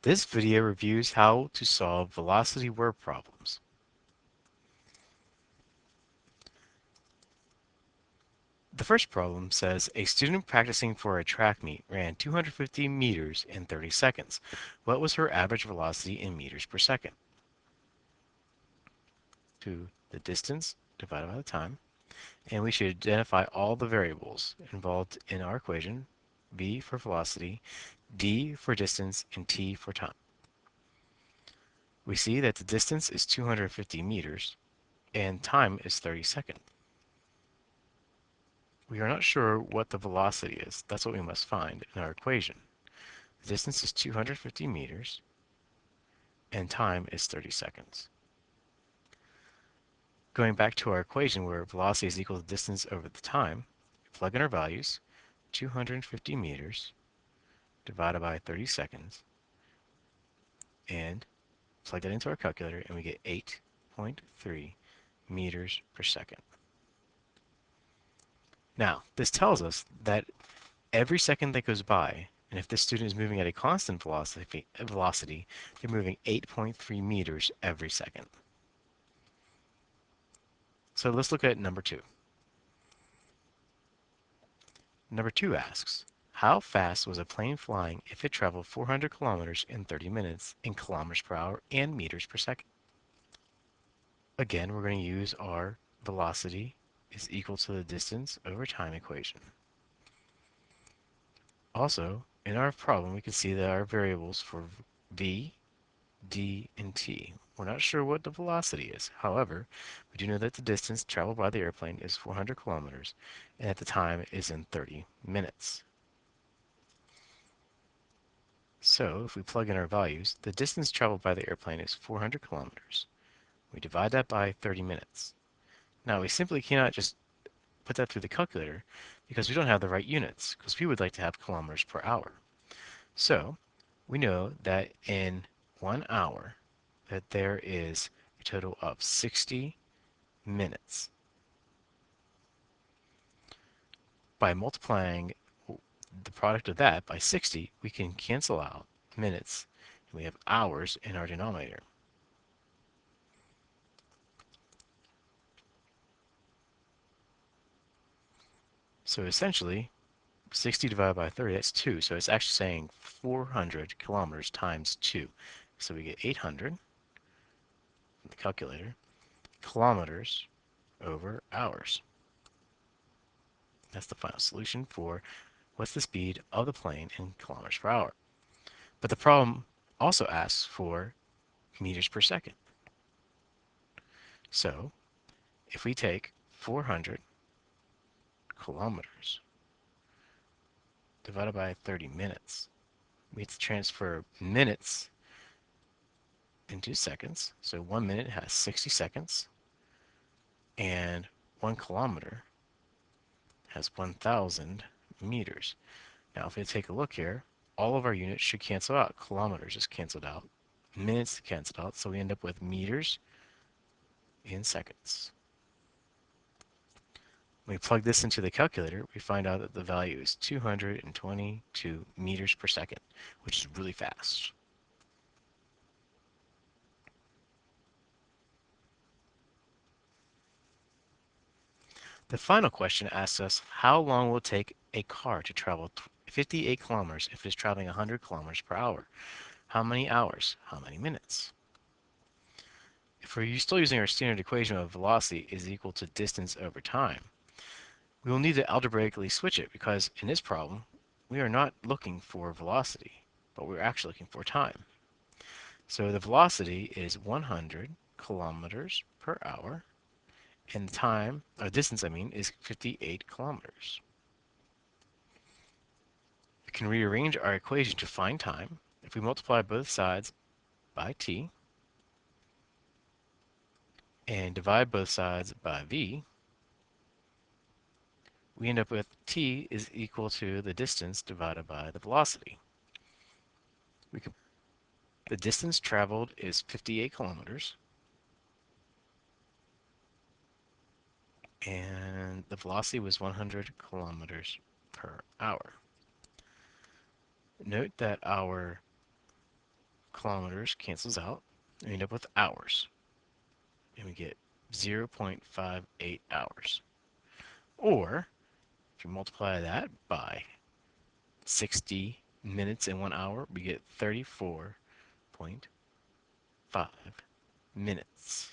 This video reviews how to solve velocity word problems. The first problem says a student practicing for a track meet ran 250 meters in 30 seconds. What was her average velocity in meters per second? To the distance divided by the time, and we should identify all the variables involved in our equation: v for velocity, d for distance, and t for time. We see that the distance is 250 meters and time is 30 seconds. We are not sure what the velocity is. That's what we must find in our equation. The distance is 250 meters and time is 30 seconds. Going back to our equation where velocity is equal to distance over the time, plug in our values: 250 meters divided by 30 seconds, and plug that into our calculator, and we get 8.3 meters per second. Now, this tells us that every second that goes by, and if this student is moving at a constant velocity, they're moving 8.3 meters every second. So let's look at number 2. Number 2 asks, how fast was a plane flying if it traveled 400 kilometers in 30 minutes in kilometers per hour and meters per second? Again, we're going to use our velocity is equal to the distance over time equation. Also, in our problem, we can see that our variables for v, d, and t. We're not sure what the velocity is. However, we do know that the distance traveled by the airplane is 400 kilometers, and that the time is in 30 minutes. So, if we plug in our values, the distance traveled by the airplane is 400 kilometers. We divide that by 30 minutes. Now, we simply cannot just put that through the calculator because we don't have the right units, because we would like to have kilometers per hour. So, we know that in 1 hour, that there is a total of 60 minutes. By multiplying the product of that by 60, we can cancel out minutes, and we have hours in our denominator. So essentially, 60 divided by 30, that's 2. So it's actually saying 400 kilometers times 2. So we get 800, the calculator, kilometers over hours. That's the final solution for what's the speed of the plane in kilometers per hour. But the problem also asks for meters per second. So if we take 400 kilometers divided by 30 minutes, we have to transfer minutes into seconds. So 1 minute has 60 seconds, and 1 kilometer has 1,000 meters. Now, if we take a look here, all of our units should cancel out. Kilometers is canceled out, minutes canceled out, so we end up with meters in seconds. When we plug this into the calculator, we find out that the value is 222 meters per second, which is really fast. The final question asks us, how long will it take a car to travel 58 kilometers if it is traveling 100 kilometers per hour? How many hours? How many minutes? If we're still using our standard equation of velocity is equal to distance over time, we will need to algebraically switch it, because in this problem, we are not looking for velocity, but we're actually looking for time. So the velocity is 100 kilometers per hour, and the time, or distance I mean, is 58 kilometers. We can rearrange our equation to find time. If we multiply both sides by t and divide both sides by v, we end up with t is equal to the distance divided by the velocity. The distance traveled is 58 kilometers, and the velocity was 100 kilometers per hour. Note that our kilometers cancels out. We end up with hours. And we get 0.58 hours. Or, if you multiply that by 60 minutes in 1 hour, we get 34.5 minutes.